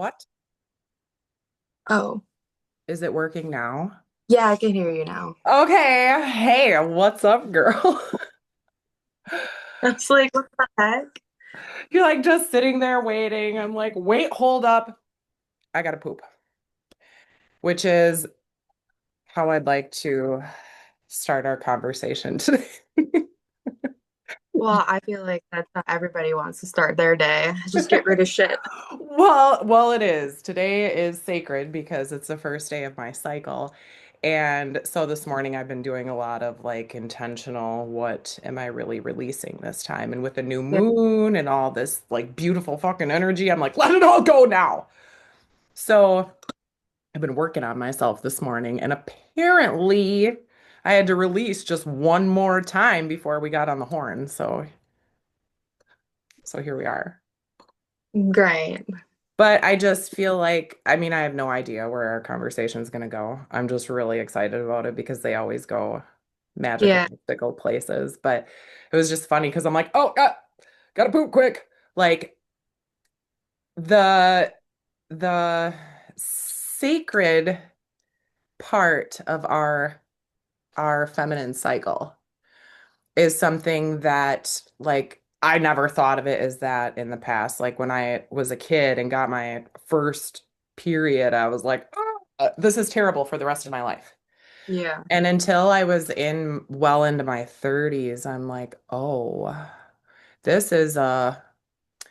What? Oh, Is it working now? yeah, I can hear you now. Okay. Hey, what's up, girl? That's like, what the heck? You're like just sitting there waiting. I'm like, wait, hold up. I gotta poop, which is how I'd like to start our conversation today. Well, I feel like that's how everybody wants to start their day. Just get rid of shit. Well, it is. Today is sacred because it's the first day of my cycle. And so this morning I've been doing a lot of like intentional, what am I really releasing this time? And with the new Yeah. moon and all this like beautiful fucking energy, I'm like, let it all go now. So I've been working on myself this morning, and apparently I had to release just one more time before we got on the horn. So here we are. Great. But I just feel like, I mean, I have no idea where our conversation is going to go. I'm just really excited about it because they always go magical, Yeah. mystical places. But it was just funny because I'm like, oh, gotta poop quick. Like the the sacred part of our feminine cycle is something that like I never thought of it as that in the past. Like when I was a kid and got my first period, I was like, oh, this is terrible for the rest of my life. Yeah. And until I was in well into my 30s, I'm like, oh, this is a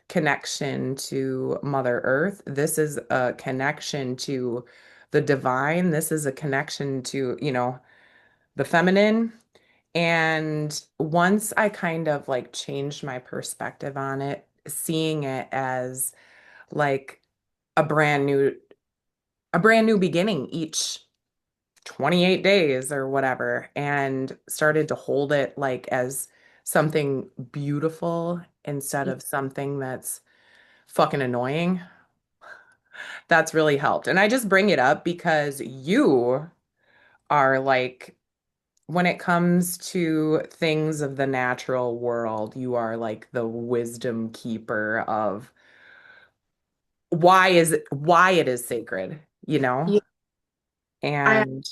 connection to Mother Earth. This is a connection to the divine. This is a connection to, the feminine. And once I kind of like changed my perspective on it, seeing it as like a brand new a brand new beginning each 28 days or whatever, and started to hold it like as something beautiful instead of something that's fucking annoying. That's really helped. And I just bring it up because you are like when it comes to things of the natural world, you are like the wisdom keeper of why it is sacred, you know? Yeah. I And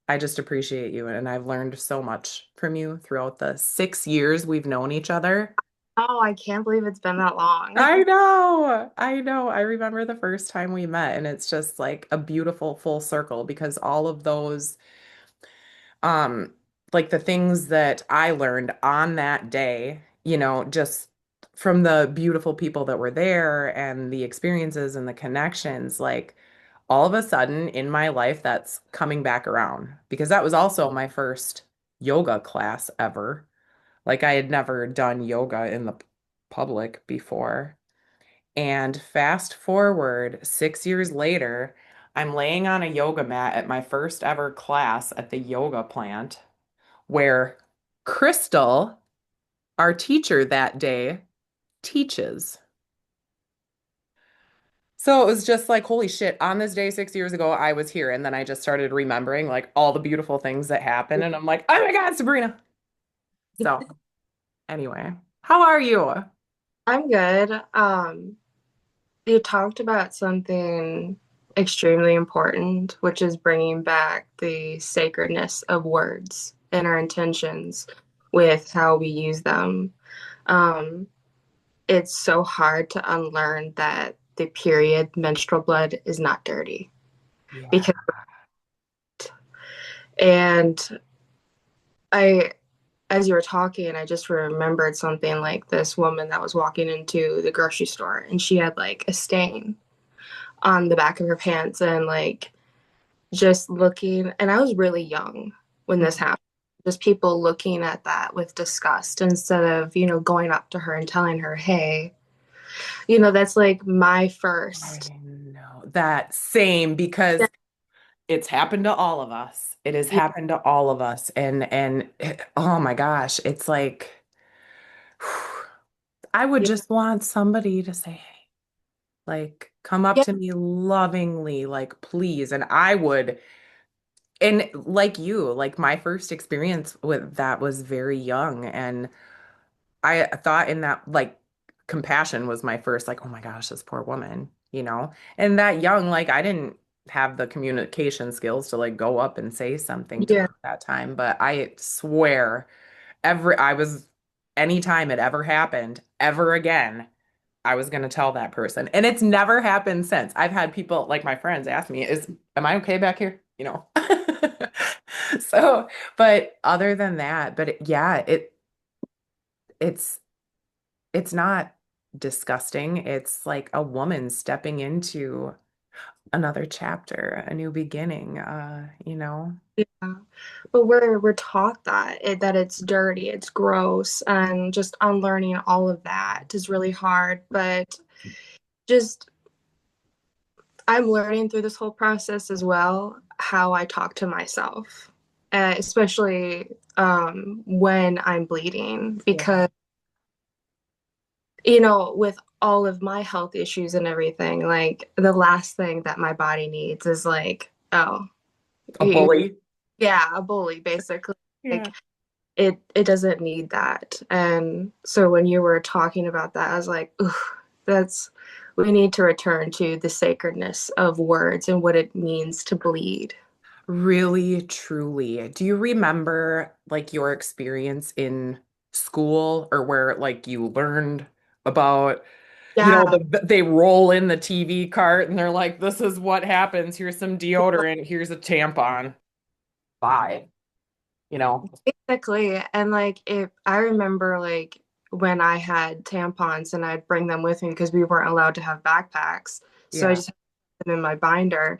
I just appreciate you and I've learned so much from you throughout the 6 years we've known each other. oh, I can't believe it's been that long. I know. I know. I remember the first time we met and it's just like a beautiful full circle because all of those um like the things that I learned on that day, just from the beautiful people that were there and the experiences and the connections, like all of a sudden in my life that's coming back around because that was also my first yoga class ever. Like I had never done yoga in the public before. And fast forward 6 years later, I'm laying on a yoga mat at my first ever class at the yoga plant where Crystal, our teacher that day, teaches. So it was just like, holy shit, on this day 6 years ago, I was here. And then I just started remembering like all the beautiful things that happened. And I'm like, oh my God, Sabrina. So anyway, how are you? I'm good. You talked about something extremely important, which is bringing back the sacredness of words and our intentions with how we use them. Um, it's so hard to unlearn that the period menstrual blood is not dirty Yeah. because and I as you were talking I just remembered something like this woman that was walking into the grocery store and she had like a stain on the back of her pants and like just looking and I was really young when this happened, just people looking at that with disgust instead of going up to her and telling her, hey, that's like my I first. know that same because it's happened to all of us. It has Yeah. happened to all of us. And oh my gosh, it's like I would Yeah. just want somebody to say, hey, like come up Yeah. to me lovingly, like please. And I would, and like you, like my first experience with that was very young. And I thought in that like compassion was my first, like, oh my gosh, this poor woman. you know? And that young, like I didn't have the communication skills to like go up and say something to her Yeah. at that time, but I swear I was anytime it ever happened ever again, I was going to tell that person. And it's never happened since. I've had people like my friends ask me, am I okay back here? You know. So, but other than that, yeah, it's it's not disgusting. It's like a woman stepping into another chapter, a new beginning, you know. Yeah. But we're taught that it's dirty, it's gross, and just unlearning all of that is really hard. But just I'm learning through this whole process as well how I talk to myself, especially when I'm bleeding, Yeah. because with all of my health issues and everything, like the last thing that my body needs is like, oh, A you, bully. yeah, a bully, basically. Yeah. Like it doesn't need that. And so when you were talking about that, I was like, ooh, that's we need to return to the sacredness of words and what it means to bleed. Really, truly. Do you remember like your experience in school or where like you learned about, Yeah. they roll in the TV cart and they're like, this is what happens. Here's some deodorant, here's a tampon. Bye. You know? Basically, and like if I remember like when I had tampons and I'd bring them with me because we weren't allowed to have backpacks. So I Yeah. just had them in my binder.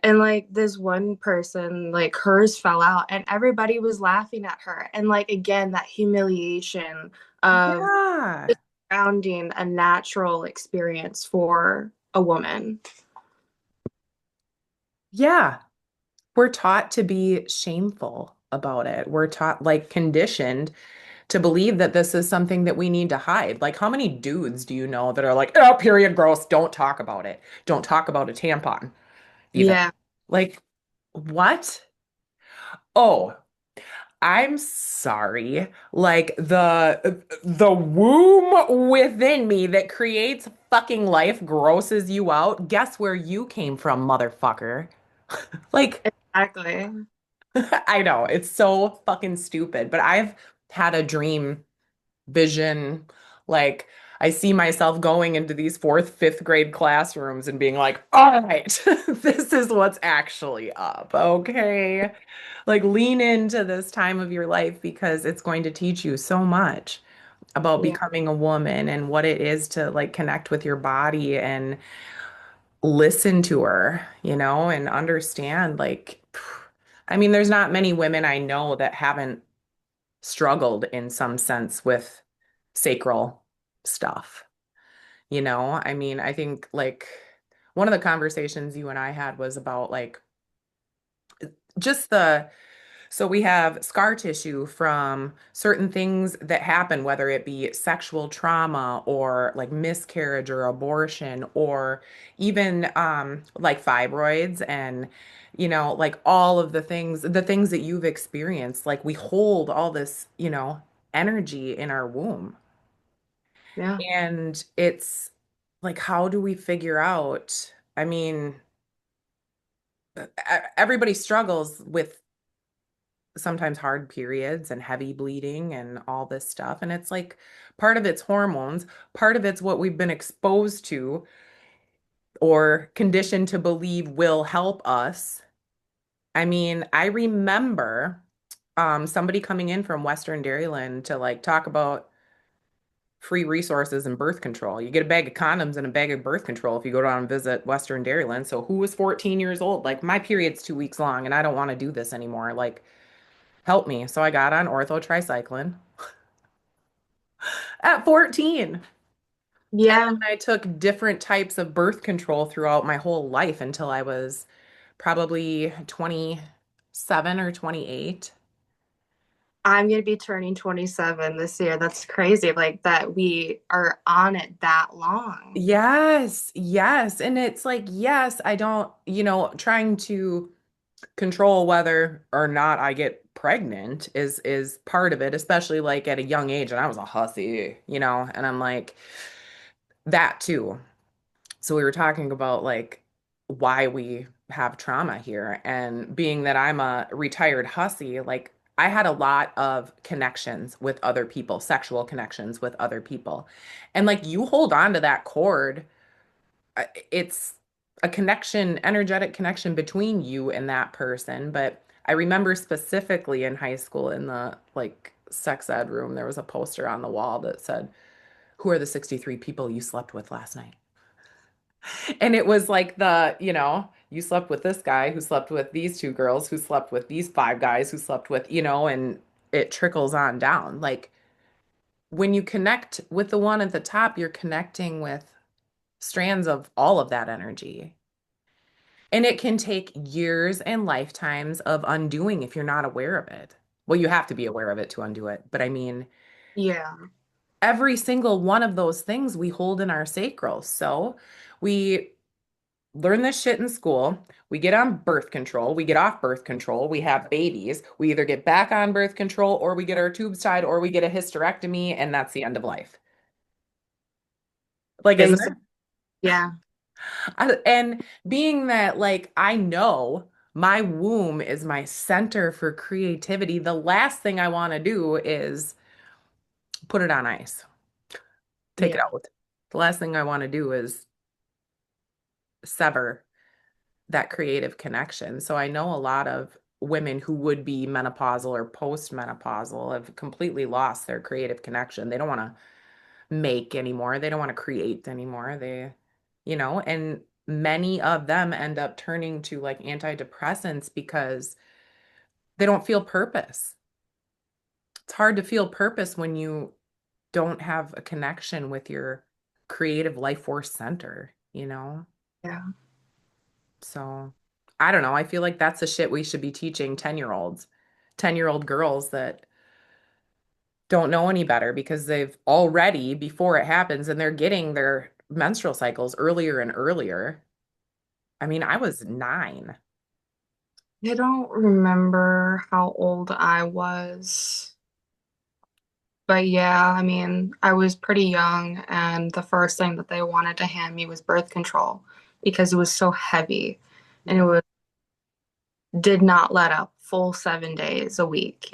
And like this one person, like hers fell out and everybody was laughing at her. And like again, that humiliation of Yeah. just surrounding a natural experience for a woman. Yeah. We're taught to be shameful about it. We're taught, like, conditioned to believe that this is something that we need to hide. Like, how many dudes do you know that are like, oh, period, gross, don't talk about it. Don't talk about a tampon, even. Yeah. Like, what? Oh, I'm sorry. Like the womb within me that creates fucking life grosses you out. Guess where you came from, motherfucker? Like, Exactly. I know it's so fucking stupid, but I've had a dream vision. Like, I see myself going into these fourth, fifth grade classrooms and being like, all right, this is what's actually up. Okay. Like, lean into this time of your life because it's going to teach you so much about Yeah. becoming a woman and what it is to like connect with your body and listen to her, and understand like, I mean, there's not many women I know that haven't struggled in some sense with sacral stuff. I mean, I think like one of the conversations you and I had was about like just so we have scar tissue from certain things that happen, whether it be sexual trauma or like miscarriage or abortion, or even like fibroids and like all of the things that you've experienced. Like we hold all this, energy in our womb. Yeah. And it's like, how do we figure out? I mean, everybody struggles with sometimes hard periods and heavy bleeding and all this stuff. And it's like part of it's hormones, part of it's what we've been exposed to or conditioned to believe will help us. I mean, I remember somebody coming in from Western Dairyland to like talk about free resources and birth control. You get a bag of condoms and a bag of birth control if you go down and visit Western Dairyland. So who was 14 years old? Like my period's 2 weeks long and I don't want to do this anymore. Like help me. So I got on ortho tricycline at 14. And Yeah. then I took different types of birth control throughout my whole life until I was probably 27 or 28. I'm gonna be turning 27 this year. That's crazy. Like that we are on it that long. Yes, yes. And it's like, yes, I don't, trying to control whether or not I get pregnant is part of it, especially like at a young age. And I was a hussy, and I'm like that too. So we were talking about like why we have trauma here. And being that I'm a retired hussy, like I had a lot of connections with other people, sexual connections with other people. And like you hold on to that cord, it's a connection, energetic connection between you and that person. But I remember specifically in high school in the like sex ed room, there was a poster on the wall that said, "Who are the 63 people you slept with last night?" And it was like you slept with this guy who slept with these two girls who slept with these five guys who slept with, and it trickles on down. Like when you connect with the one at the top, you're connecting with strands of all of that energy. And it can take years and lifetimes of undoing if you're not aware of it. Well, you have to be aware of it to undo it. But I mean, Yeah. every single one of those things we hold in our sacral. So we learn this shit in school. We get on birth control. We get off birth control. We have babies. We either get back on birth control or we get our tubes tied or we get a hysterectomy, and that's the end of life. Like, isn't Exactly. it? Yeah. And being that, like, I know my womb is my center for creativity, the last thing I want to do is put it on ice, take it Yeah. out. The last thing I want to do is sever that creative connection. So I know a lot of women who would be menopausal or postmenopausal have completely lost their creative connection. They don't want to make anymore. They don't want to create anymore. And many of them end up turning to like antidepressants because they don't feel purpose. It's hard to feel purpose when you don't have a connection with your creative life force center. Yeah. So I don't know. I feel like that's the shit we should be teaching 10-year-olds, 10-year-old girls that don't know any better because they've already, before it happens, and they're getting their menstrual cycles earlier and earlier. I mean, I was 9. I don't remember how old I was, but yeah, I mean, I was pretty young, and the first thing that they wanted to hand me was birth control because it was so heavy, and it Yeah. was did not let up full 7 days a week,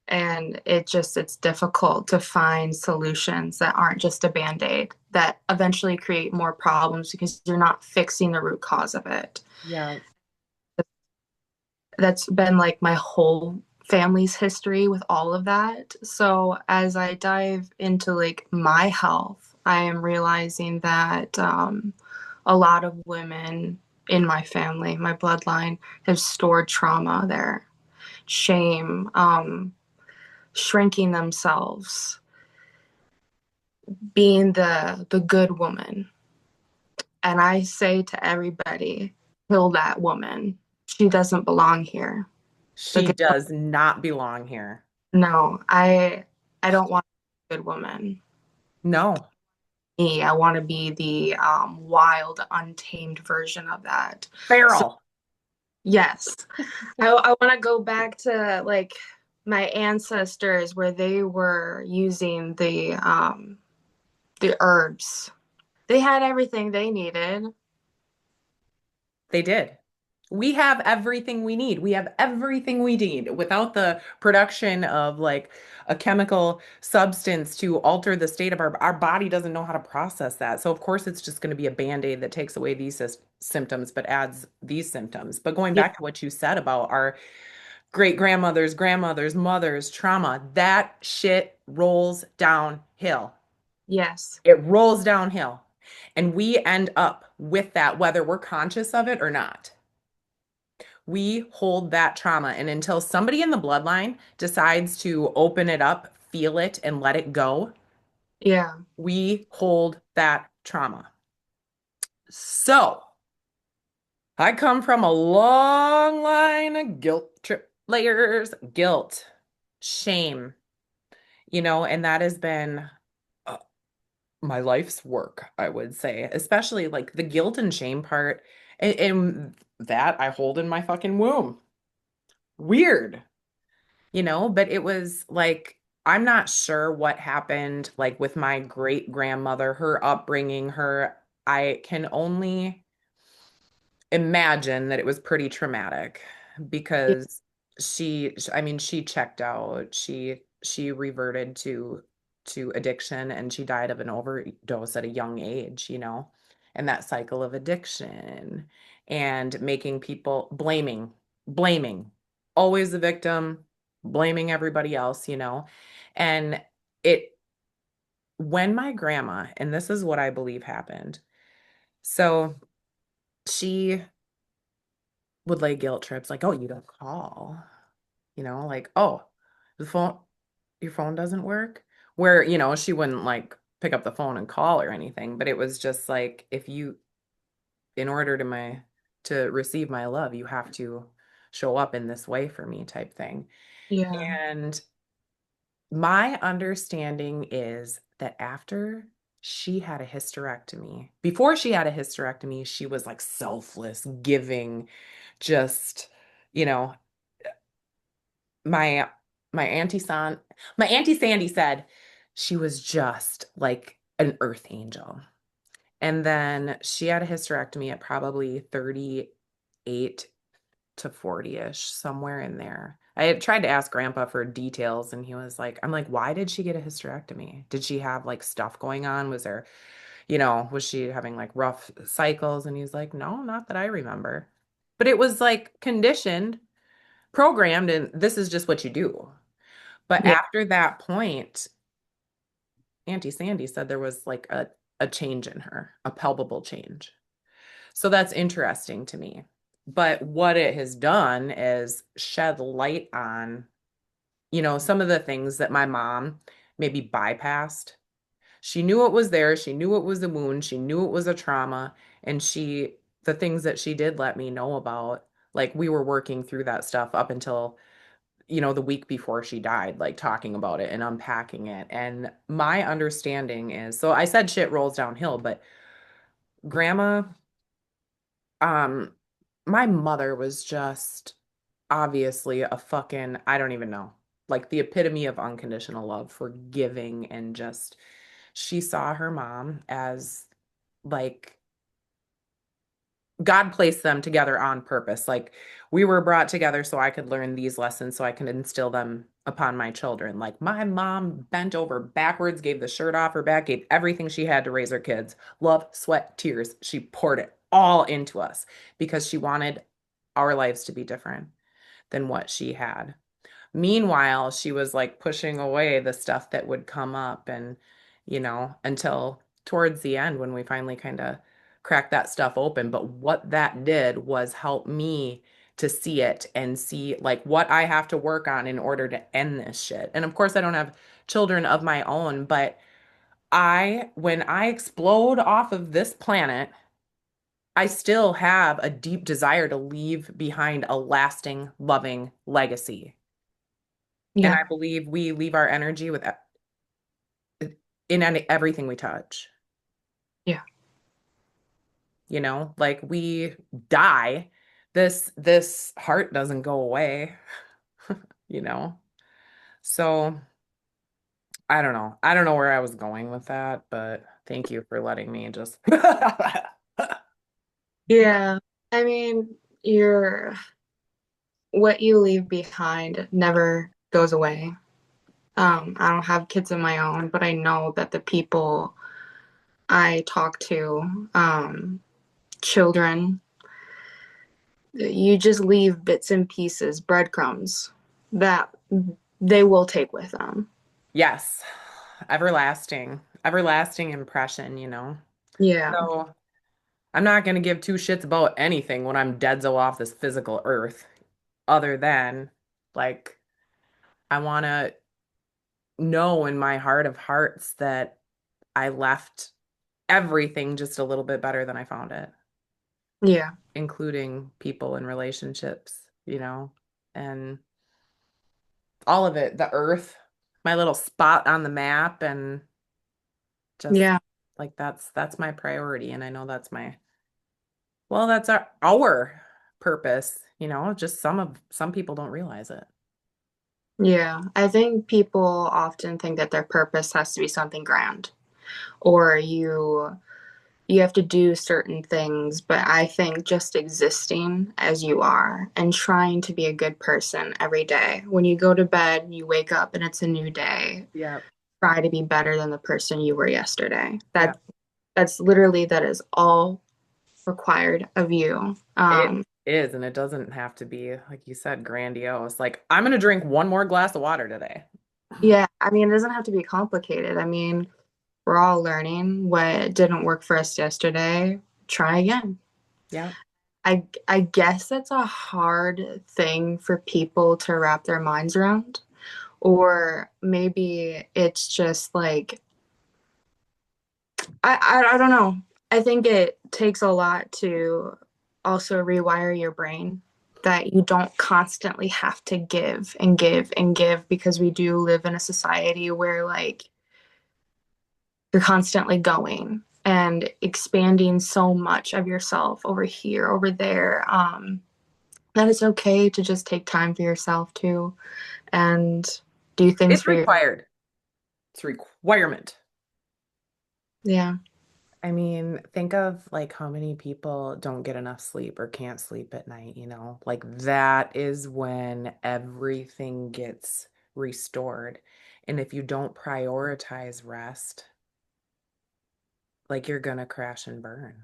and it's difficult to find solutions that aren't just a band-aid that eventually create more problems because you're not fixing the root cause of it. Yeah. That's been like my whole family's history with all of that. So as I dive into like my health, I am realizing that a lot of women in my family, my bloodline, have stored trauma there, shame, shrinking themselves, being the good woman. And I say to everybody, kill that woman. She doesn't belong here. The She good does not belong here. No, I don't want a good woman. No. Me, I want to be the wild, untamed version of that. So Feral. yes, I want to go back to like my ancestors where they were using the herbs. They had everything they needed. They did. We have everything we need. We have everything we need without the production of like a chemical substance to alter the state of our body doesn't know how to process that. So of course it's just going to be a band-aid that takes away these symptoms but adds these symptoms. But going Yeah, back to what you said about our great grandmothers, grandmothers, mothers, trauma, that shit rolls downhill. yes, It rolls downhill. And we end up with that whether we're conscious of it or not. We hold that trauma. And until somebody in the bloodline decides to open it up, feel it, and let it go, yeah, we hold that trauma. So I come from a long line of guilt trip layers, guilt, shame, and that has been uh, my life's work, I would say, especially like the guilt and shame part. And that I hold in my fucking womb. Weird. But it was like I'm not sure what happened like with my great grandmother, her upbringing, her I can only imagine that it was pretty traumatic Yeah. because I mean she checked out. She reverted to addiction and she died of an overdose at a young age, you know. And that cycle of addiction and making people blaming, always the victim, blaming everybody else, you know. And it when my grandma, and this is what I believe happened. So she would lay guilt trips like, oh, you don't call, you know, like, oh, the phone, your phone doesn't work. Where, you know, she wouldn't like pick up the phone and call or anything, but it was just like, if you, in order to receive my love, you have to show up in this way for me type thing. Yeah. And my understanding is that after she had a hysterectomy, before she had a hysterectomy, she was like selfless, giving, just, you know, my my auntie San my auntie Sandy said she was just like an earth angel. And then she had a hysterectomy at probably 38 to 40-ish, somewhere in there. I had tried to ask grandpa for details and he was like, I'm like, why did she get a hysterectomy? Did she have like stuff going on? Was there, you know, was she having like rough cycles? And he's like, no, not that I remember. But it was like conditioned, programmed, and this is just what you do. But Yeah. after that point, Auntie Sandy said there was like a change in her, a palpable change. So that's interesting to me. But what it has done is shed light on, you know, some of the things that my mom maybe bypassed. She knew it was there. She knew it was a wound. She knew it was a trauma. And the things that she did let me know about, like we were working through that stuff up until, you know, the week before she died, like talking about it and unpacking it. And my understanding is, so I said shit rolls downhill, but grandma, um, my mother was just obviously a fucking, I don't even know, like the epitome of unconditional love, forgiving, and just, she saw her mom as like God placed them together on purpose. Like we were brought together so I could learn these lessons so I can instill them upon my children. Like my mom bent over backwards, gave the shirt off her back, gave everything she had to raise her kids. Love, sweat, tears. She poured it all into us because she wanted our lives to be different than what she had. Meanwhile, she was like pushing away the stuff that would come up and, you know, until towards the end when we finally kind of cracked that stuff open. But what that did was help me to see it and see like what I have to work on in order to end this shit. And of course, I don't have children of my own, but when I explode off of this planet, I still have a deep desire to leave behind a lasting, loving legacy. And Yeah. I believe we leave our energy with everything we touch. Yeah. You know, like we die, this heart doesn't go away, you know. So I don't know. I don't know where I was going with that, but thank you for letting me just Yeah. I mean, what you leave behind never goes away. I don't have kids of my own, but I know that the people I talk to, children, you just leave bits and pieces, breadcrumbs that they will take with them. Yes, everlasting impression, you know. Yeah. So I'm not gonna give two shits about anything when I'm dead so off this physical earth, other than like I want to know in my heart of hearts that I left everything just a little bit better than I found it, Yeah. including people and relationships, you know, and all of it, the earth, my little spot on the map, and just Yeah. like that's my priority. And I know that's well, that's our purpose, you know, just some people don't realize it. Yeah, I think people often think that their purpose has to be something grand, or you have to do certain things, but I think just existing as you are and trying to be a good person every day. When you go to bed, you wake up and it's a new day. Yep. Try to be better than the person you were yesterday. Yep. That's literally that is all required of you. It is, and it doesn't have to be, like you said, grandiose. Like, I'm gonna drink one more glass of water today. Yeah, I mean, it doesn't have to be complicated. I mean, we're all learning what didn't work for us yesterday. Try again. Yep. I guess it's a hard thing for people to wrap their minds around. Or maybe it's just like I don't know. I think it takes a lot to also rewire your brain that you don't constantly have to give and give and give because we do live in a society where like you're constantly going and expanding so much of yourself over here, over there. That it's okay to just take time for yourself too and do things It's for your, required. It's a requirement. yeah. I mean, think of like how many people don't get enough sleep or can't sleep at night, Like that is when everything gets restored. And if you don't prioritize rest, like you're gonna crash and burn.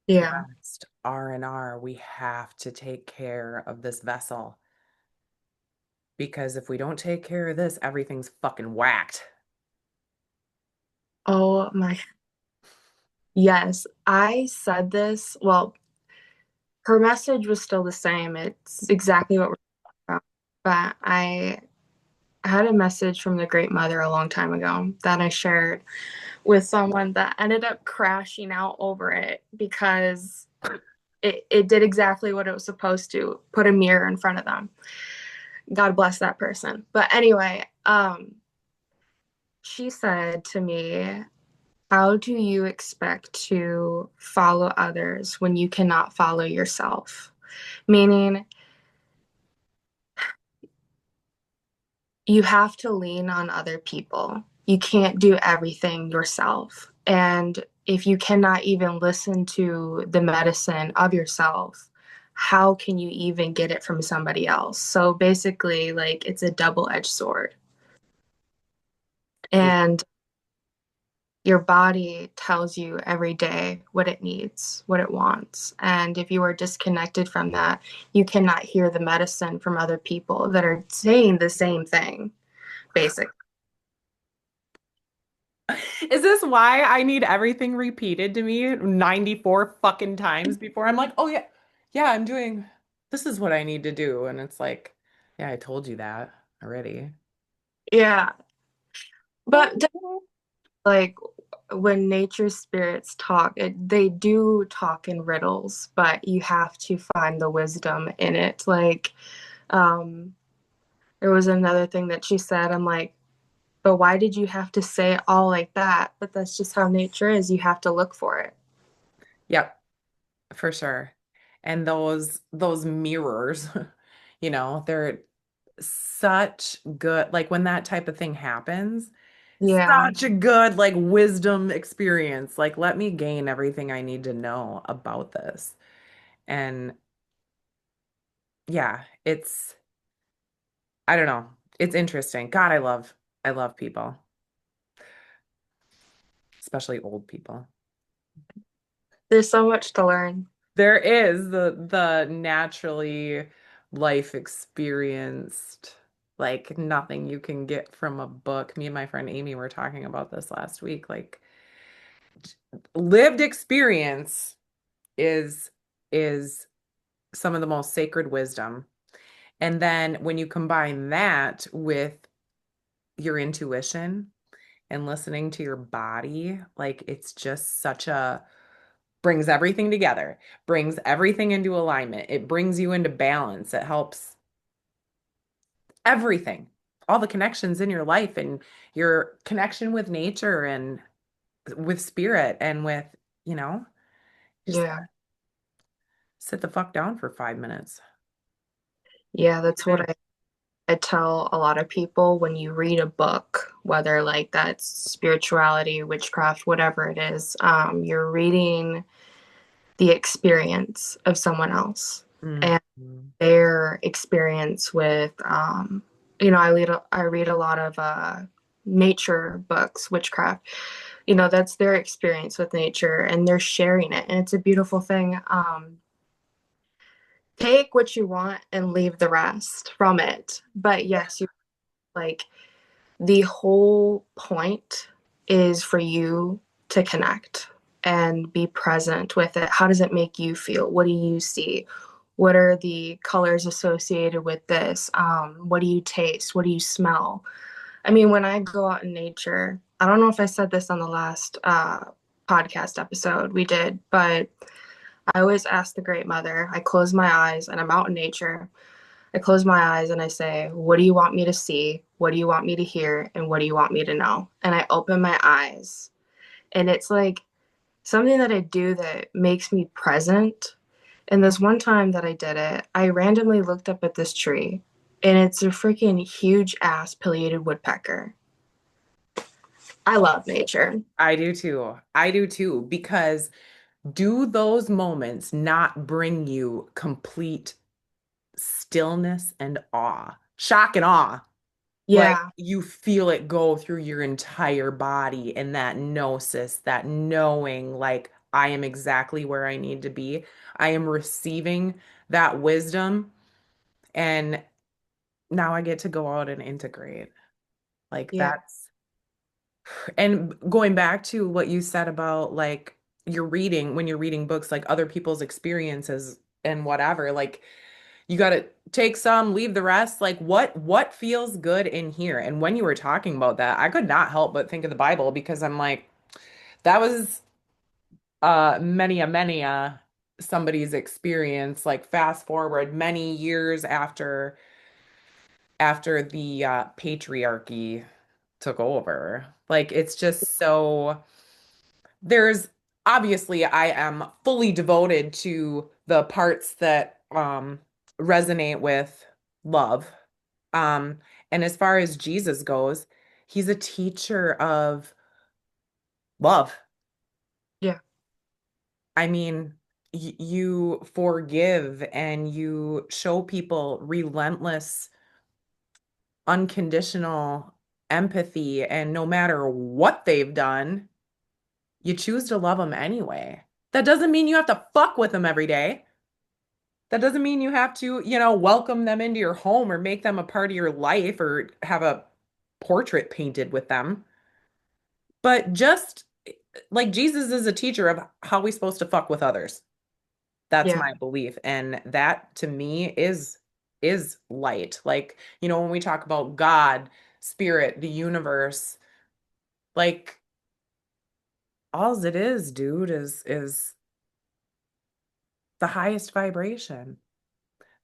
Yeah. Rest, R&R, we have to take care of this vessel because if we don't take care of this, everything's fucking whacked. Oh my. Yes, I said this. Well, her message was still the same. It's exactly what we're talking about. But I had a message from the Great Mother a long time ago that I shared with someone that ended up crashing out over it because it did exactly what it was supposed to, put a mirror in front of them. God bless that person. But anyway, she said to me, how do you expect to follow others when you cannot follow yourself? Meaning, you have to lean on other people. You can't do everything yourself. And if you cannot even listen to the medicine of yourself, how can you even get it from somebody else? So basically, like it's a double-edged sword. Yeah. And your body tells you every day what it needs, what it wants. And if you are disconnected from that, you cannot hear the medicine from other people that are saying the same thing, basically. Is this why I need everything repeated to me 94 fucking times before I'm like, oh yeah, yeah, this is what I need to do. And it's like, yeah, I told you that already. Yeah. But like when nature spirits talk, they do talk in riddles, but you have to find the wisdom in it. Like, um, there was another thing that she said. I'm like, but why did you have to say it all like that? But that's just how nature is. You have to look for it. Yep, for sure. And those mirrors, they're such good, like when that type of thing happens, Yeah. such a good like wisdom experience. Like let me gain everything I need to know about this. And yeah, I don't know. It's interesting. God, I love people, especially old people. There's so much to learn. There is the naturally life experienced, like nothing you can get from a book. Me and my friend Amy were talking about this last week. Like lived experience is is some of the most sacred wisdom. And then when you combine that with your intuition and listening to your body, like it's just such a brings everything together, brings everything into alignment. It brings you into balance. It helps everything, all the connections in your life and your connection with nature and with spirit and with, you know, just Yeah. sit the fuck down for 5 minutes. Yeah, that's what Okay. I tell a lot of people when you read a book, whether like that's spirituality, witchcraft, whatever it is, you're reading the experience of someone else Mm. and their experience with, I read a lot of nature books, witchcraft. That's their experience with nature and they're sharing it. And it's a beautiful thing. Take what you want and leave the rest from it. But yes, you like the whole point is for you to connect and be present with it. How does it make you feel? What do you see? What are the colors associated with this? What do you taste? What do you smell? I mean, when I go out in nature, I don't know if I said this on the last podcast episode we did, but I always ask the Great Mother. I close my eyes and I'm out in nature. I close my eyes and I say, what do you want me to see? What do you want me to hear? And what do you want me to know? And I open my eyes. And it's like something that I do that makes me present. And this one time that I did it, I randomly looked up at this tree and it's a freaking huge ass pileated woodpecker. I love nature. I do too. I do too. Because do those moments not bring you complete stillness and awe, shock and awe? Like Yeah, you feel it go through your entire body and that gnosis, that knowing, like, I am exactly where I need to be. I am receiving that wisdom, and now I get to go out and integrate. Like, yeah, that's, and going back to what you said about like you're reading, when you're reading books, like other people's experiences and whatever, like you got to take some, leave the rest. Like what feels good in here? And when you were talking about that, I could not help but think of the Bible because I'm like, that was many a somebody's experience. Like fast forward many years after the patriarchy took over. Like it's just so there's obviously I am fully devoted to the parts that resonate with love. Um, and as far as Jesus goes, he's a teacher of love. yeah, I mean, you forgive and you show people relentless, unconditional empathy, and no matter what they've done, you choose to love them anyway. That doesn't mean you have to fuck with them every day. That doesn't mean you have to, welcome them into your home or make them a part of your life or have a portrait painted with them. But just like Jesus is a teacher of how we supposed to fuck with others. That's yeah, my belief. And that to me is light. Like, when we talk about God, spirit, the universe, like all it is, dude, is the highest vibration,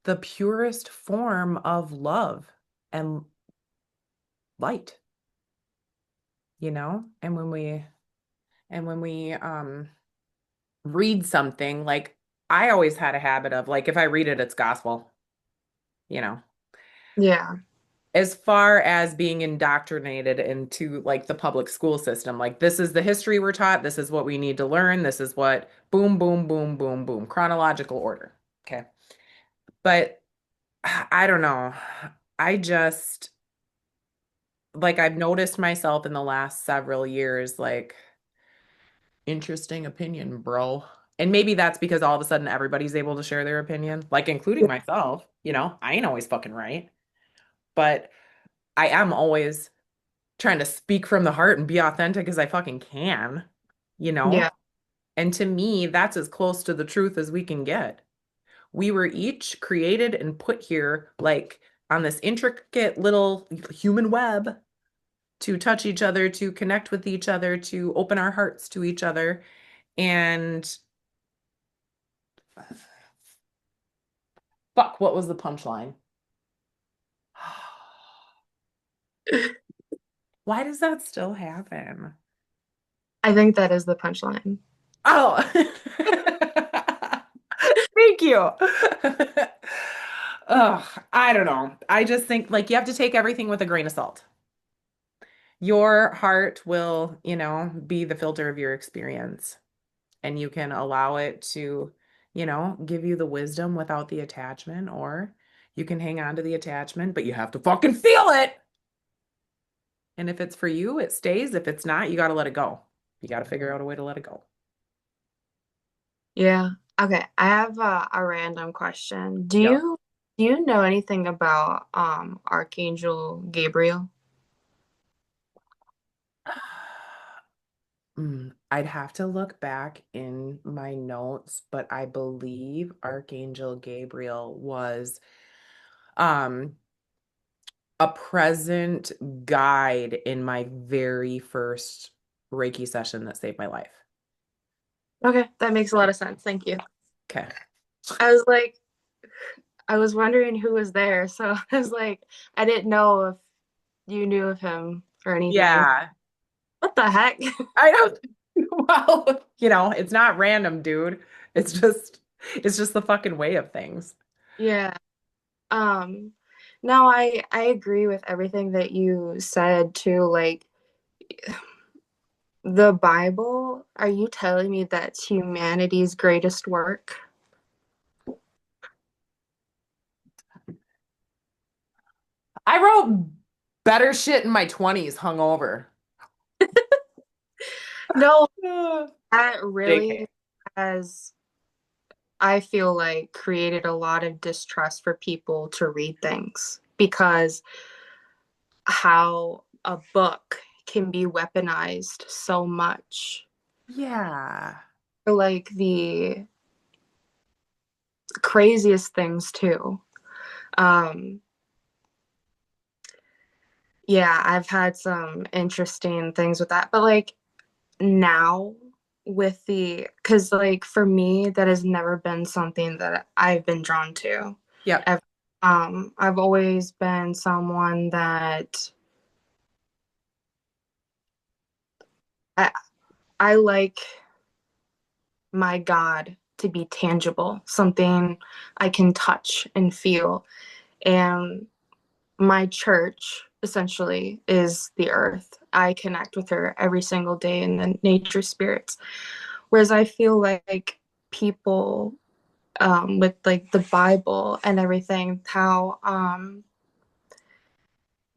the purest form of love and light, And when we read something, like I always had a habit of like if I read it, it's gospel, you know. yeah, As far as being indoctrinated into like the public school system, like this is the history we're taught, this is what we need to learn, this is what boom, boom, boom, boom, boom, chronological order. Okay. But I don't know. I just like I've noticed myself in the last several years, like interesting opinion, bro. And maybe that's because all of a sudden everybody's able to share their opinion, like including myself. I ain't always fucking right, but I am always trying to speak from the heart and be authentic as I fucking can, you know? yeah, And to me, that's as close to the truth as we can get. We were each created and put here like on this intricate little human web to touch each other, to connect with each other, to open our hearts to each other. And fuck, what was the punchline? Why does that still happen? I think that is the punchline. Oh, thank you. Ugh, I don't know. I just think like you have to take everything with a grain of salt. Your heart will, be the filter of your experience, and you can allow it to, give you the wisdom without the attachment, or you can hang on to the attachment, but you have to fucking feel it. And if it's for you, it stays. If it's not, you got to let it go. You got to figure out a way to let it go. Yeah. Okay. I have a random question. Do Yep. you do you know anything about Archangel Gabriel? I'd have to look back in my notes, but I believe Archangel Gabriel was um a present guide in my very first Reiki session that saved my life. Okay, that makes a lot of sense. Thank you. Okay. I was like, I was wondering who was there, so I was like, I didn't know if you knew of him or anything. Yeah. What the heck? I know. Well, it's not random, dude. It's just the fucking way of things. Yeah. Um, no, I agree with everything that you said too. Like the Bible, are you telling me that's humanity's greatest work? I wrote better shit in my 20s hungover. No, Uh, that JK. really has, I feel like, created a lot of distrust for people to read things because how a book can be weaponized so much Yeah. for like the craziest things too. Um, yeah, I've had some interesting things with that, but like now with the, because like for me, that has never been something that I've been drawn to. Yep. I've, I've always been someone that I, I like my God to be tangible, something I can touch and feel. And my church essentially is the earth. I connect with her every single day in the nature spirits. Whereas I feel like people with like the Bible and everything, how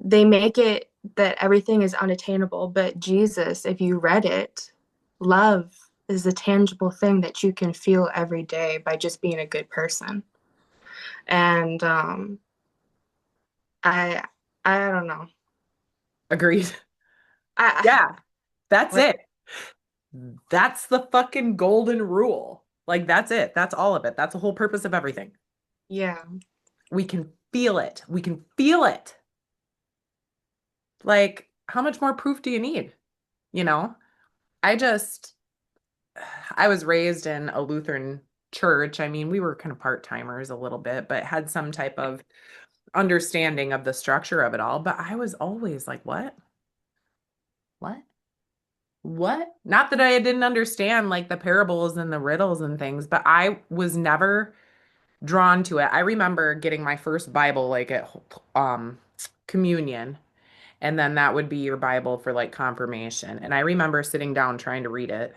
they make it that everything is unattainable. But Jesus, if you read it, love is the tangible thing that you can feel every day by just being a good person. And I I don't know. Agreed. I Yeah. That's like it. That's the fucking golden rule. Like, that's it. That's all of it. That's the whole purpose of everything. yeah. We can feel it. We can feel it. Like, how much more proof do you need? You know, I just, I was raised in a Lutheran church. I mean, we were kind of part-timers a little bit, but had some type of understanding of the structure of it all. But I was always like, what? What? What? Not that I didn't understand like the parables and the riddles and things, but I was never drawn to it. I remember getting my first Bible like at communion, and then that would be your Bible for like confirmation. And I remember sitting down trying to read it,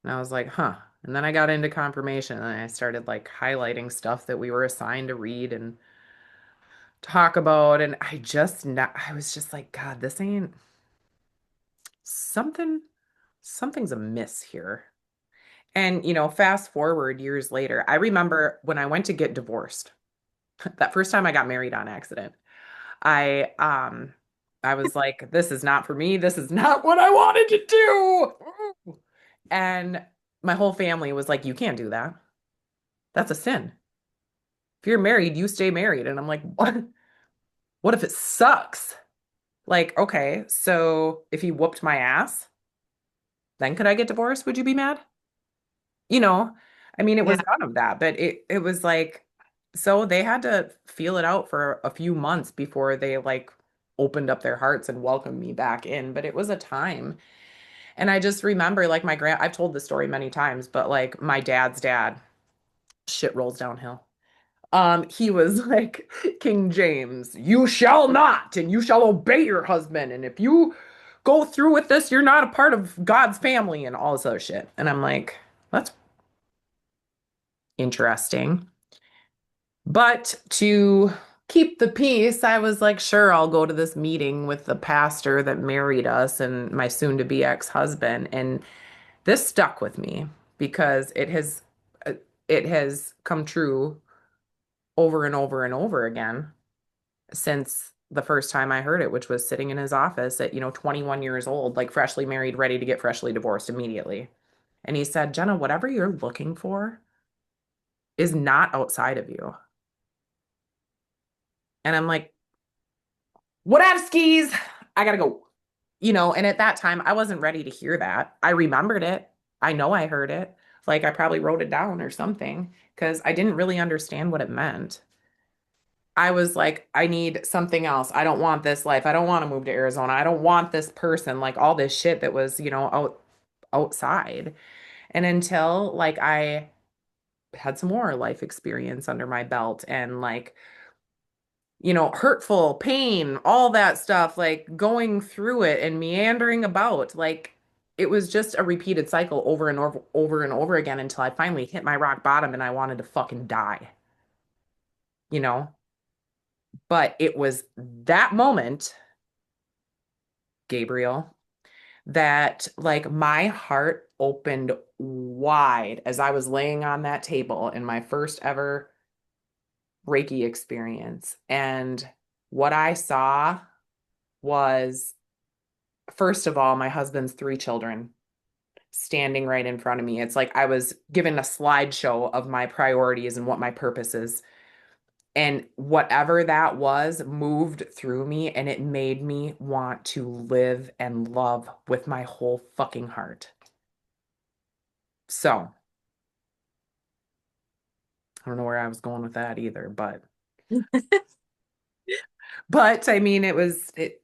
and I was like, huh. And then I got into confirmation and I started like highlighting stuff that we were assigned to read and talk about. And I was just like, God, this ain't something, something's amiss here. And, fast forward years later, I remember when I went to get divorced, that first time I got married on accident. I um I was like, this is not for me. This is not what I wanted to do. And my whole family was like, you can't do that. That's a sin. If you're married, you stay married. And I'm like, what? What if it sucks? Like, okay, so if he whooped my ass, then could I get divorced? Would you be mad? You know, I mean, it Yeah. was none of that, but it was like, so they had to feel it out for a few months before they like opened up their hearts and welcomed me back in. But it was a time. And I just remember like I've told this story many times, but like my dad's dad, shit rolls downhill. He was like King James, you shall not, and you shall obey your husband. And if you go through with this, you're not a part of God's family and all this other shit. And I'm like, that's interesting. But to keep the peace, I was like, sure, I'll go to this meeting with the pastor that married us and my soon-to-be ex-husband. And this stuck with me because uh, it has come true over and over and over again since the first time I heard it, which was sitting in his office at, 21 years old, like freshly married, ready to get freshly divorced immediately. And he said, Jenna, whatever you're looking for is not outside of you. And I'm like, what up, skis? I gotta go. And at that time, I wasn't ready to hear that. I remembered it. I know I heard it. Like I probably wrote it down or something because I didn't really understand what it meant. I was like, I need something else. I don't want this life. I don't want to move to Arizona. I don't want this person, like all this shit that was, outside. And until like I had some more life experience under my belt and like, hurtful pain, all that stuff, like going through it and meandering about, like it was just a repeated cycle over and over and over again until I finally hit my rock bottom and I wanted to fucking die, you know? But it was that moment, Gabriel, that like my heart opened wide as I was laying on that table in my first ever Reiki experience. And what I saw was, first of all, my husband's three children standing right in front of me. It's like I was given a slideshow of my priorities and what my purpose is. And whatever that was moved through me and it made me want to live and love with my whole fucking heart. So, I don't know where I was going with that either, but I mean it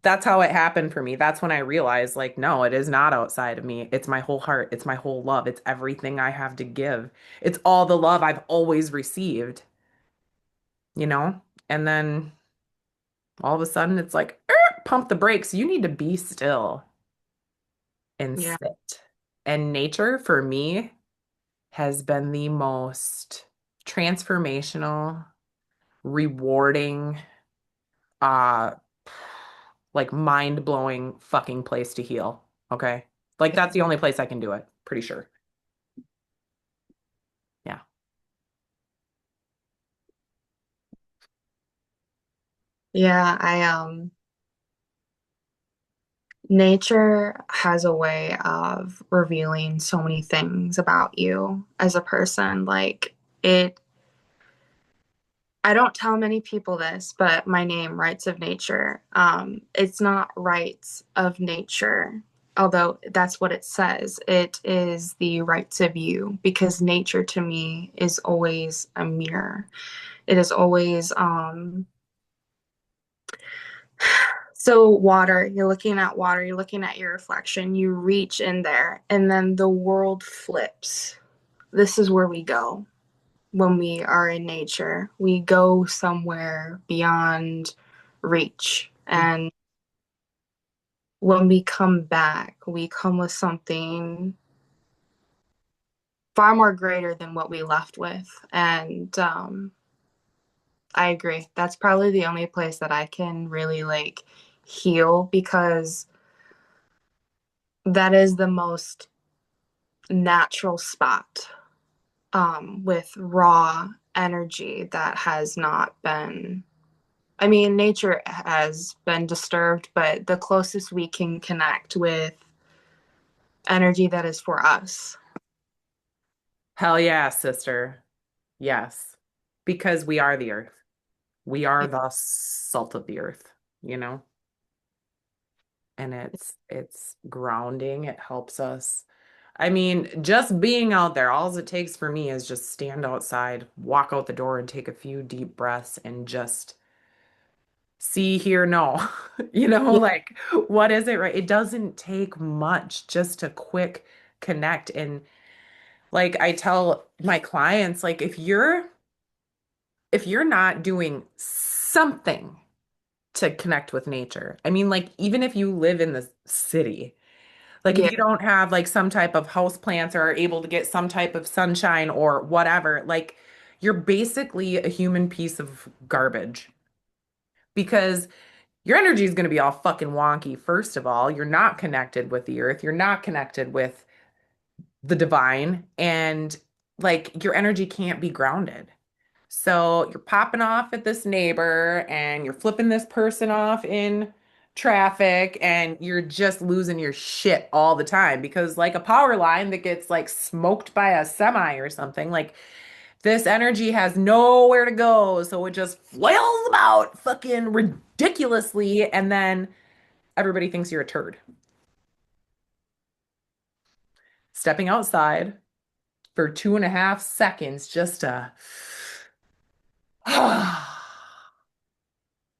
that's how it happened for me. That's when I realized like no, it is not outside of me. It's my whole heart. It's my whole love. It's everything I have to give. It's all the love I've always received, you know? And then all of a sudden it's like pump the brakes. You need to be still and Yeah. sit. And nature for me has been the most transformational, rewarding, uh like mind-blowing fucking place to heal. Okay? Like that's the only place I can do it, pretty sure. Yeah. Yeah, nature has a way of revealing so many things about you as a person. Like it, I don't tell many people this, but my name, Rites of Nature, it's not rights of nature, although that's what it says. It is the rights of you because nature to me is always a mirror. It is always, so water, you're looking at water, you're looking at your reflection, you reach in there, and then the world flips. This is where we go when we are in nature. We go somewhere beyond reach. And when we come back, we come with something far more greater than what we left with. And I agree. That's probably the only place that I can really like heal because that is the most natural spot with raw energy that has not been, I mean, nature has been disturbed, but the closest we can connect with energy that is for us. Hell yeah, sister. Yes. Because we are the earth. We are the salt of the earth, you know? And it's grounding. It helps us. I mean, just being out there, all it takes for me is just stand outside, walk out the door and take a few deep breaths and just see, hear, know. Yeah. Like what is it, right? It doesn't take much, just a quick connect. And like I tell my clients, like if you're if you're not doing something to connect with nature, I mean, like, even if you live in the city, like, if Yeah, you don't have like some type of house plants or are able to get some type of sunshine or whatever, like, you're basically a human piece of garbage because your energy is going to be all fucking wonky. First of all, you're not connected with the earth, you're not connected with the divine, and like your energy can't be grounded. So you're popping off at this neighbor and you're flipping this person off in traffic and you're just losing your shit all the time because like a power line that gets like smoked by a semi or something, like this energy has nowhere to go. So it just flails about fucking ridiculously and then everybody thinks you're a turd. Stepping outside for 2.5 seconds just to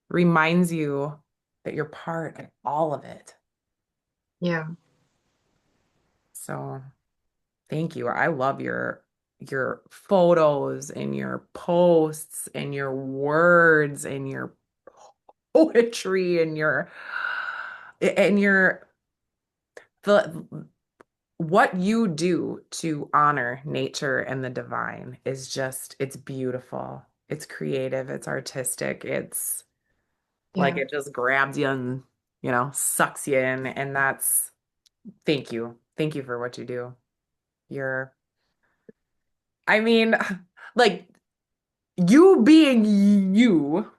reminds you that you're part of all of it. yeah, So thank you. I love your photos and your posts and your words and your poetry and your the what you do to honor nature and the divine is just it's beautiful. It's creative, it's artistic, it's like yeah, it just grabs you and sucks you in and that's thank you. Thank you for what you do. You're, I mean, like you being you,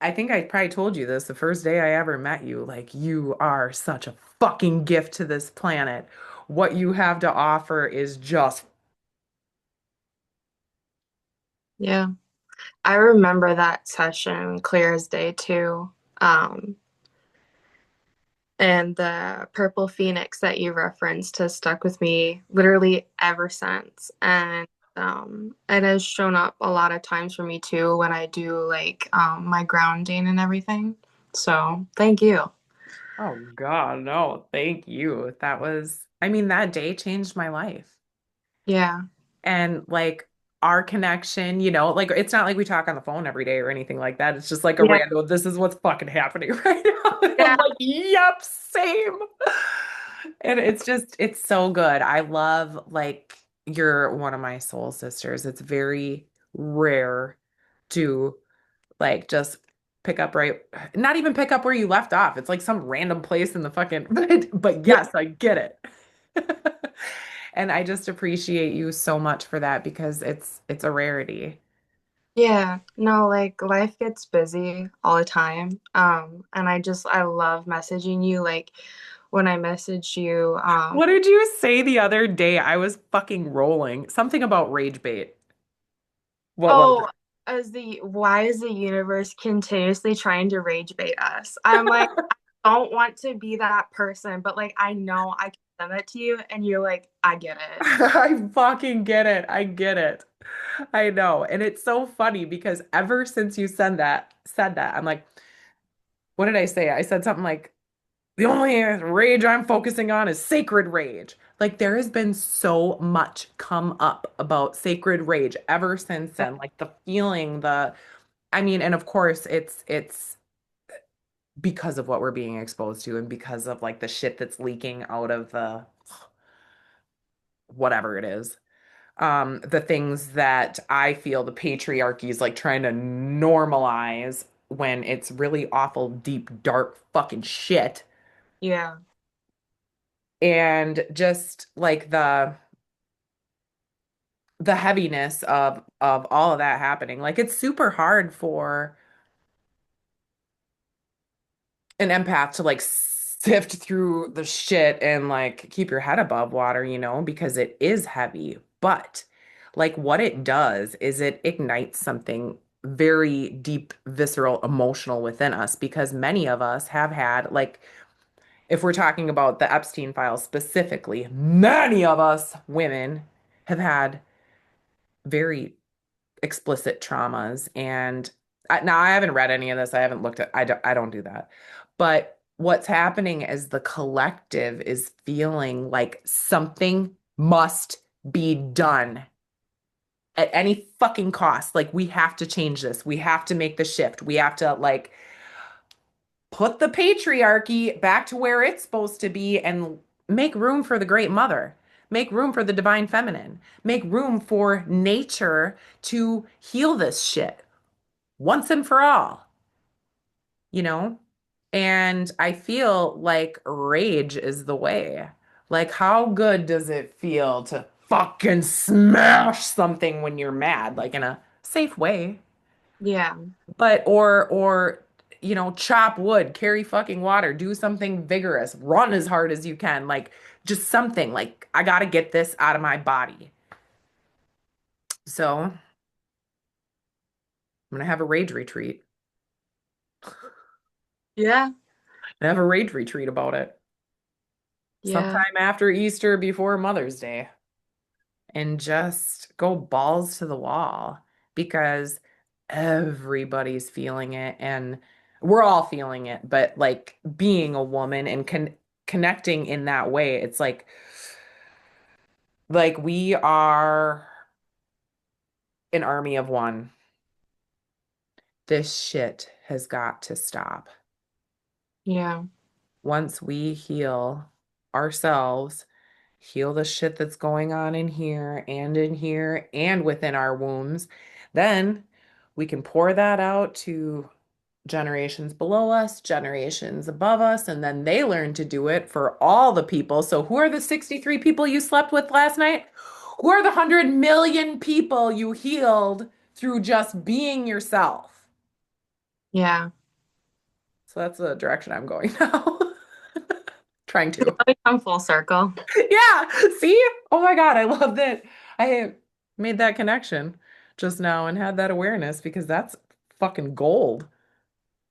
I think I probably told you this the first day I ever met you. Like, you are such a fucking gift to this planet. What you have to offer is just, yeah. I remember that session clear as day too. Um, and the purple phoenix that you referenced has stuck with me literally ever since. And it has shown up a lot of times for me too when I do like my grounding and everything. So thank you. oh God, no, thank you. That was, I mean, that day changed my life. Yeah. And like our connection, like it's not like we talk on the phone every day or anything like that. It's just like a Yeah. random, this is what's fucking happening right now. And I'm Yeah. like, yep, same. And it's just, it's so good. I love like you're one of my soul sisters. It's very rare to like just pick up right, not even pick up where you left off. It's like some random place in the fucking, but Yeah. yes, I get it. And I just appreciate you so much for that because it's a rarity. Yeah. No, like life gets busy all the time. And I love messaging you. Like when I message you, What did you say the other day? I was fucking rolling. Something about rage bait. What was oh, as the why is the universe continuously trying to rage bait us? I'm like, I don't want to be that person, but like I know I can send that to you, and you're like, I get it. I fucking get it. I get it. I know. And it's so funny because ever since you said that, I'm like, what did I say? I said something like, the only rage I'm focusing on is sacred rage. Like there has been so much come up about sacred rage ever since then. Like the feeling, I mean, and of course it's because of what we're being exposed to and because of like the shit that's leaking out of the whatever it is. The things that I feel the patriarchy is like trying to normalize when it's really awful, deep, dark fucking shit. Yeah, And just like the heaviness of all of that happening. Like it's super hard for an empath to like sift through the shit and like keep your head above water, because it is heavy. But like what it does is it ignites something very deep, visceral, emotional within us because many of us have had like if we're talking about the Epstein files specifically, many of us women have had very explicit traumas and now I haven't read any of this. I haven't looked at I don't do that. But what's happening is the collective is feeling like something must be done at any fucking cost. Like, we have to change this. We have to make the shift. We have to, like, put the patriarchy back to where it's supposed to be and make room for the great mother. Make room for the divine feminine. Make room for nature to heal this shit once and for all, you know? And I feel like rage is the way. Like, how good does it feel to fucking smash something when you're mad, like in a safe way? Yeah. But, you know, chop wood, carry fucking water, do something vigorous, run as hard as you can, like just something like, I gotta get this out of my body. So I'm gonna have a rage retreat. Yeah. I have a rage retreat about it Yeah. sometime after Easter, before Mother's Day, and just go balls to the wall because everybody's feeling it and we're all feeling it. But like being a woman and connecting in that way, it's like we are an army of one. This shit has got to stop. Yeah. Once we heal ourselves, heal the shit that's going on in here and within our wombs, then we can pour that out to generations below us, generations above us, and then they learn to do it for all the people. So, who are the 63 people you slept with last night? Who are the 100 million people you healed through just being yourself? Yeah. So, that's the direction I'm going now. Trying to. Let me come full circle. Yeah. See? Oh my God. I love that. I made that connection just now and had that awareness because that's fucking gold.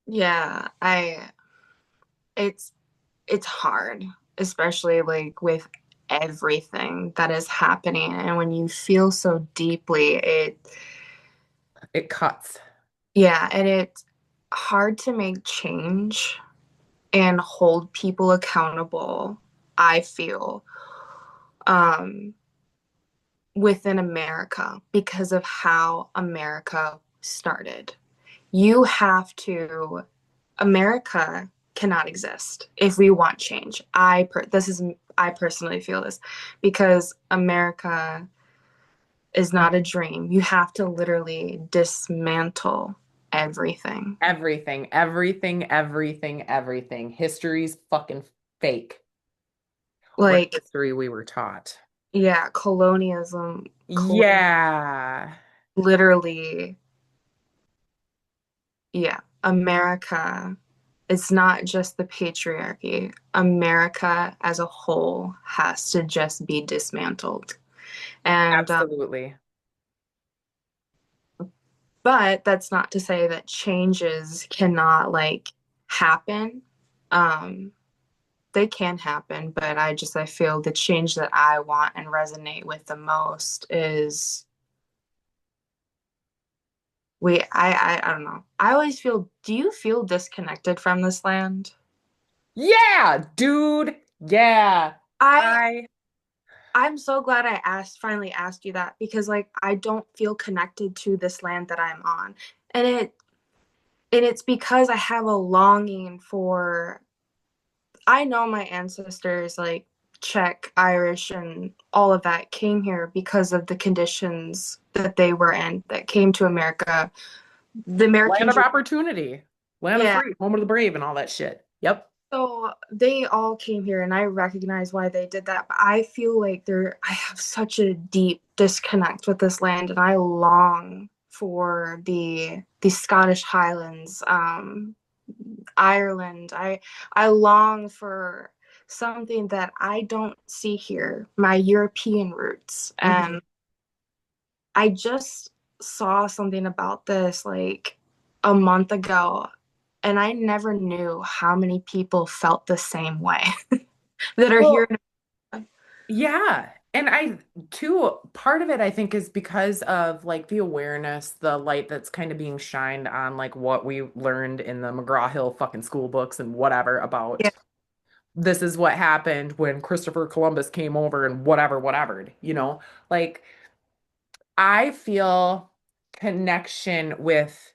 Yeah. It's it's hard, especially like with everything that is happening. And when you feel so deeply, It cuts. yeah, and it's hard to make change and hold people accountable, I feel, um, within America because of how America started. You have to, America cannot exist if we want change. I personally feel this because America is not a dream. You have to literally dismantle everything. Everything, everything, everything, everything. History's fucking fake. What Like, history we were taught. yeah, colonialism, Yeah. literally, yeah, America, it's not just the patriarchy. America as a whole has to just be dismantled. And Absolutely. but that's not to say that changes cannot like happen. Um, they can happen, but I feel the change that I want and resonate with the most is I don't know. I always feel, do you feel disconnected from this land? Yeah, dude. Yeah. I I I'm so glad I finally asked you that because like I don't feel connected to this land that I'm on. And it's because I have a longing for, I know my ancestors like Czech, Irish, and all of that came here because of the conditions that they were in that came to America. The American land of dream. opportunity, land of Yeah. free, home of the brave, and all that shit. Yep. So they all came here and I recognize why they did that. But I feel like I have such a deep disconnect with this land and I long for the Scottish Highlands, Ireland. I long for something that I don't see here, my European roots. Mhm. And I just saw something about this like a month ago, and I never knew how many people felt the same way that are here. Well, yeah. And too, part of it, I think, is because of like the awareness, the light that's kind of being shined on like what we learned in the McGraw-Hill fucking school books and whatever Yeah, about this is what happened when Christopher Columbus came over and whatever, whatever, you know? Like, I feel connection with,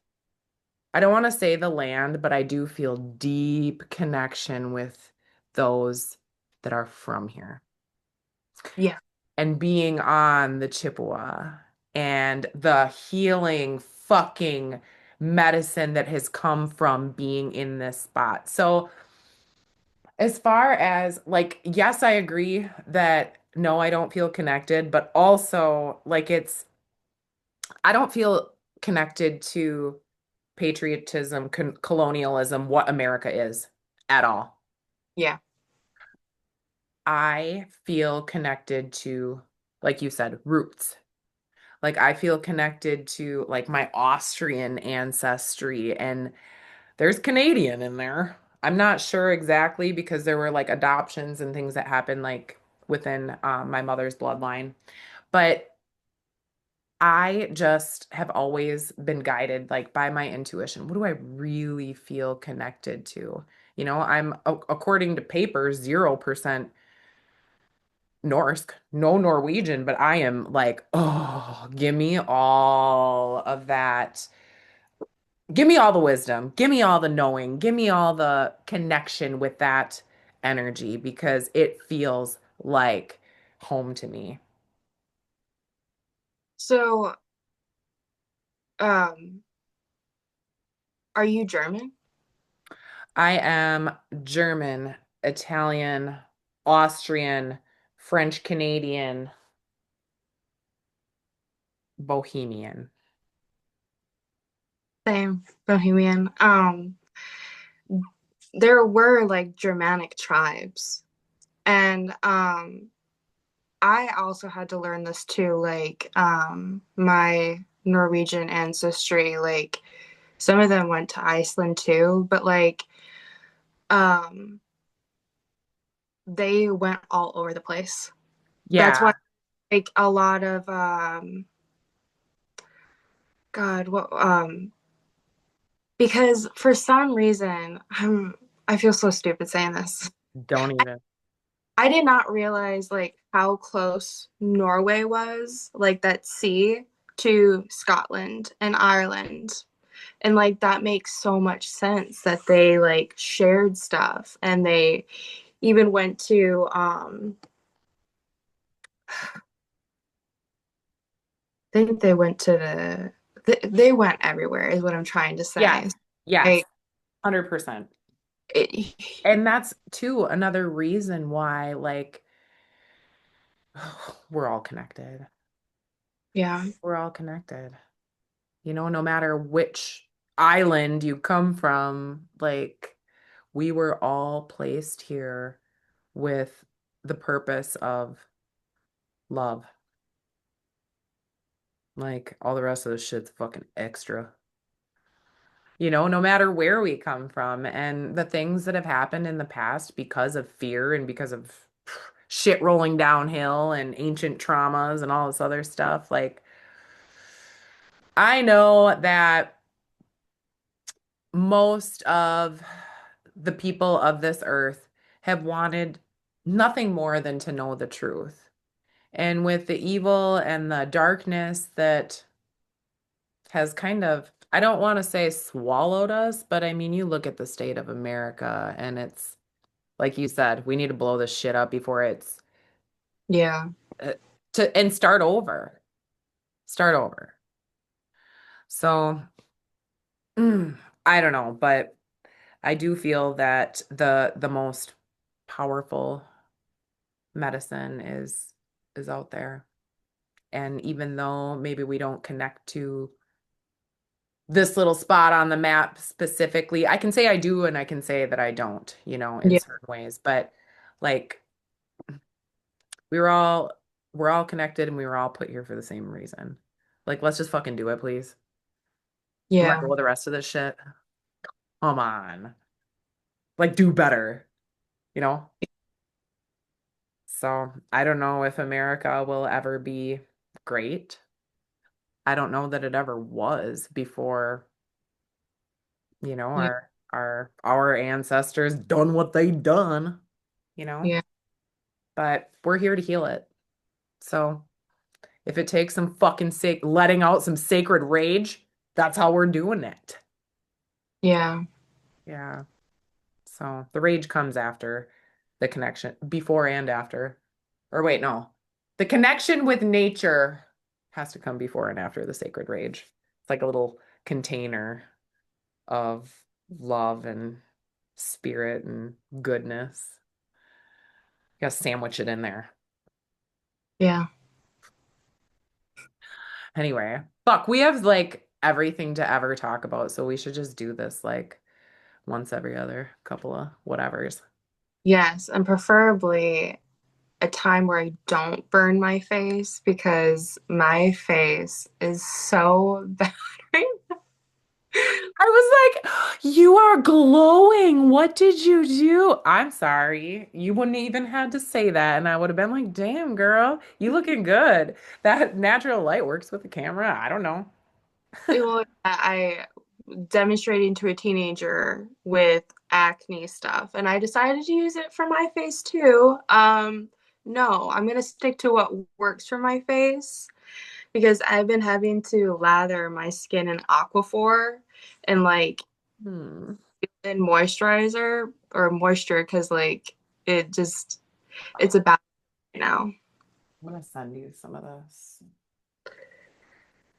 I don't want to say the land, but I do feel deep connection with those that are from here. Yeah. And being on the Chippewa and the healing fucking medicine that has come from being in this spot. So, as far as like, yes, I agree that no, I don't feel connected, but also like I don't feel connected to patriotism, colonialism, what America is at all. Yeah. I feel connected to, like you said, roots. Like I feel connected to like my Austrian ancestry and there's Canadian in there. I'm not sure exactly because there were like adoptions and things that happened like within my mother's bloodline. But I just have always been guided like by my intuition. What do I really feel connected to? I'm according to papers, 0% Norse, no Norwegian, but I am like, oh, give me all of that. Give me all the wisdom. Give me all the knowing. Give me all the connection with that energy because it feels like home to me. So, um, are you German? I am German, Italian, Austrian, French Canadian, Bohemian. Same, Bohemian. There were like Germanic tribes, and I also had to learn this too. Like, my Norwegian ancestry, like some of them went to Iceland too, but like, um, they went all over the place. That's why, Yeah, like, a lot of God, what because for some reason, I feel so stupid saying this. don't even. I did not realize like how close Norway was, like that sea, to Scotland and Ireland. And like that makes so much sense that they like shared stuff and they even went to I think they went to they went everywhere is what I'm trying to Yes, say. yes, Like 100%. it, And that's too another reason why, like, we're all connected. yeah, We're all connected. No matter which island you come from, like, we were all placed here with the purpose of love. Like, all the rest of the shit's fucking extra. No matter where we come from and the things that have happened in the past because of fear and because of shit rolling downhill and ancient traumas and all this other stuff. Like, I know that most of the people of this earth have wanted nothing more than to know the truth. And with the evil and the darkness that has kind of, I don't want to say swallowed us, but I mean, you look at the state of America and it's like you said, we need to blow this shit up before it's yeah, uh, to and start over. Start over. So, I don't know, but I do feel that the most powerful medicine is out there. And even though maybe we don't connect to this little spot on the map specifically, I can say I do and I can say that I don't, in yeah, certain ways. But like we were all we're all connected and we were all put here for the same reason. Like let's just fucking do it, please. And let yeah, go of the rest of this shit. Come on. Like do better, you know? So I don't know if America will ever be great. I don't know that it ever was before, yeah, our ancestors done what they done, you know? yeah. But we're here to heal it. So If it takes some fucking letting out some sacred rage, that's how we're doing it. Yeah. Yeah. So the rage comes after the connection, before and after. Or wait, no. The connection with nature has to come before and after the sacred rage. It's like a little container of love and spirit and goodness. You gotta sandwich it in there. Yeah. Anyway, fuck, we have like everything to ever talk about, so we should just do this like once every other couple of whatevers. Yes. And preferably a time where I don't burn my face because my face is so bad right I was like, you are glowing. What did you do? I'm sorry. You wouldn't even had to say that. And I would have been like, damn, girl, you looking good. That natural light works with the camera. I don't know. well, I demonstrating to a teenager with acne stuff, and I decided to use it for my face too. No, I'm gonna stick to what works for my face because I've been having to lather my skin in Aquaphor and like Hmm. in moisturizer or moisture because like it just it's a bad right now. I'm gonna send you some of this.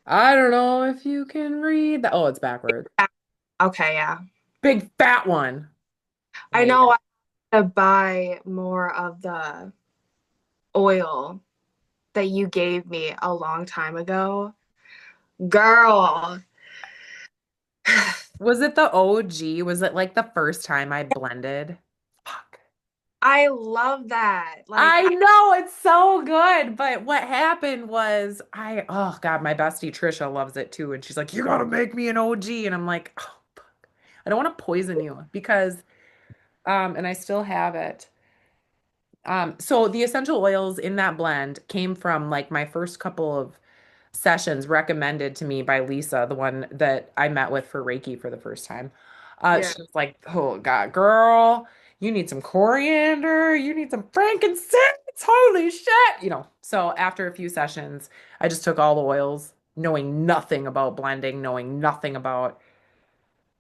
I don't know if you can read that. Oh, it's backwards. Okay, yeah. Big fat one. I I hate know I it. have to buy more of the oil that you gave me a long time ago. Girl, Was it the OG? Was it like the first time I blended? Fuck. I love that. Like, I know it's so good, but what happened was oh God, my bestie Trisha loves it too, and she's like, "You gotta make me an OG," and I'm like, "Oh, fuck. I don't want to poison you because, and I still have it. So the essential oils in that blend came from like my first couple of sessions recommended to me by Lisa, the one that I met with for Reiki for the first time. yeah, She was like, "Oh God, girl, you need some coriander, you need some frankincense. Holy shit!" So after a few sessions, I just took all the oils, knowing nothing about blending, knowing nothing about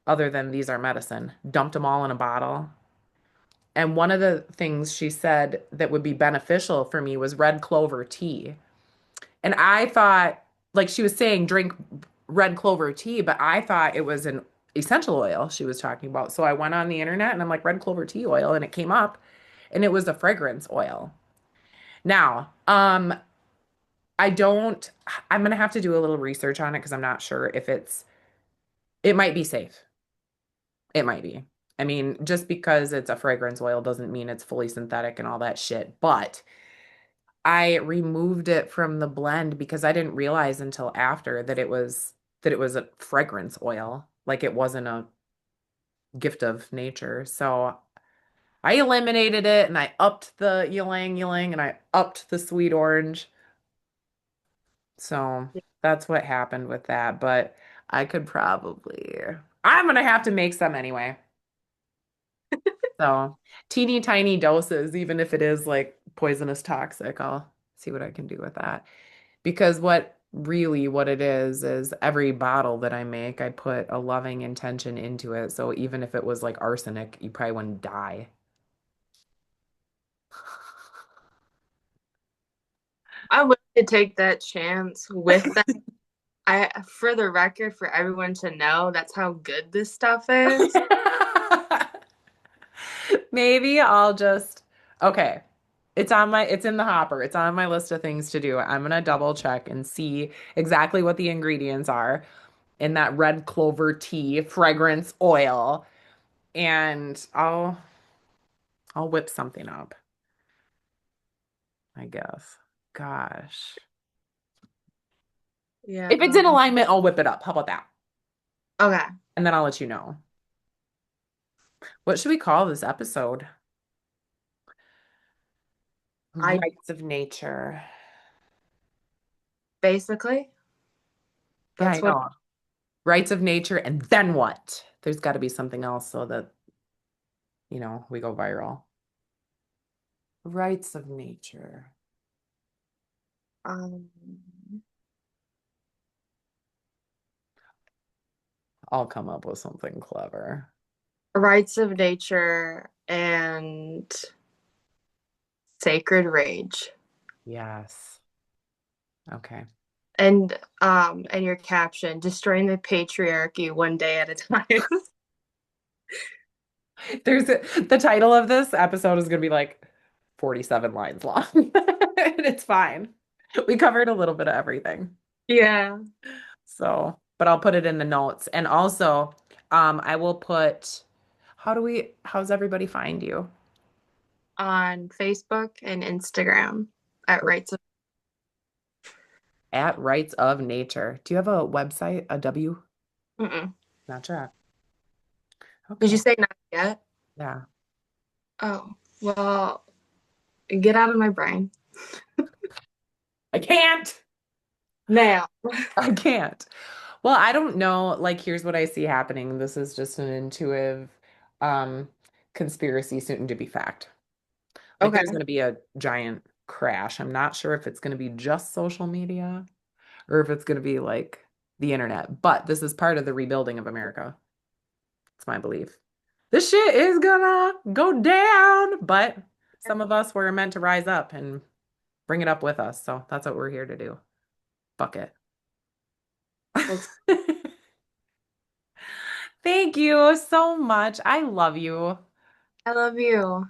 other than these are medicine, dumped them all in a bottle. And one of the things she said that would be beneficial for me was red clover tea. And I thought, like she was saying, drink red clover tea, but I thought it was an essential oil she was talking about. So I went on the internet and I'm like, red clover tea oil, and it came up and it was a fragrance oil. Now, I don't, I'm gonna have to do a little research on it because I'm not sure if it might be safe. It might be. I mean, just because it's a fragrance oil doesn't mean it's fully synthetic and all that shit. But I removed it from the blend because I didn't realize until after that it was a fragrance oil. Like it wasn't a gift of nature. So I eliminated it and I upped the ylang ylang and I upped the sweet orange. So that's what happened with that. But I could probably, I'm gonna have to make some anyway. So teeny tiny doses, even if it is like poisonous toxic, I'll see what I can do with that. Because what it is every bottle that I make, I put a loving intention into it. So even if it was like arsenic, you probably wouldn't die. I would take that chance with that. For the record, for everyone to know, that's how good this stuff is. Maybe okay. It's in the hopper. It's on my list of things to do. I'm gonna double check and see exactly what the ingredients are in that red clover tea fragrance oil, and I'll whip something up, I guess. Gosh. Yeah. If it's in alignment, I'll whip it up. How about that? Okay. And then I'll let you know. What should we call this episode? I Rights of nature. basically, Yeah, that's I what know. Rights of nature, and then what? There's got to be something else so that, we go viral. Rights of nature. um I'll come up with something clever. Rites of nature and sacred rage. Yes. Okay. And your caption, destroying the patriarchy one day at a time. The title of this episode is going to be like 47 lines long. And it's fine. We covered a little bit of everything. Yeah. So, but I'll put it in the notes. And also, I will put, how's everybody find you? On Facebook and Instagram at Rites of At Rites of Nature. Do you have a website, a W? Mm-mm. Not sure. Did you Okay. say not yet? Yeah. Oh, well, get out of my brain. I can't. Now. I can't. Well, I don't know. Like, here's what I see happening. This is just an intuitive um conspiracy soon to be fact. Like there's Okay. going to be a giant crash. I'm not sure if it's going to be just social media or if it's going to be like the internet, but this is part of the rebuilding of America. It's my belief. This shit is gonna go down, but some of us were meant to rise up and bring it up with us. So that's what we're here to do. Fuck it. Let's, Thank you so much. I love you. I love you.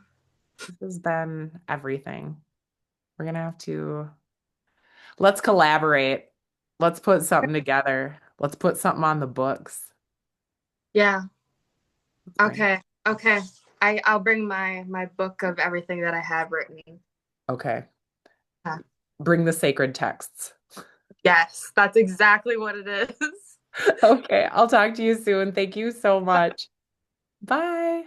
This has been everything. We're gonna have to let's collaborate. Let's put something together. Let's put something on the books. Yeah. Let's bring. Okay. Okay. I'll bring my book of everything that I have written. Okay. Yeah. Bring the sacred texts. Yes, that's exactly what it is. Okay. I'll talk to you soon. Thank you so much. Bye.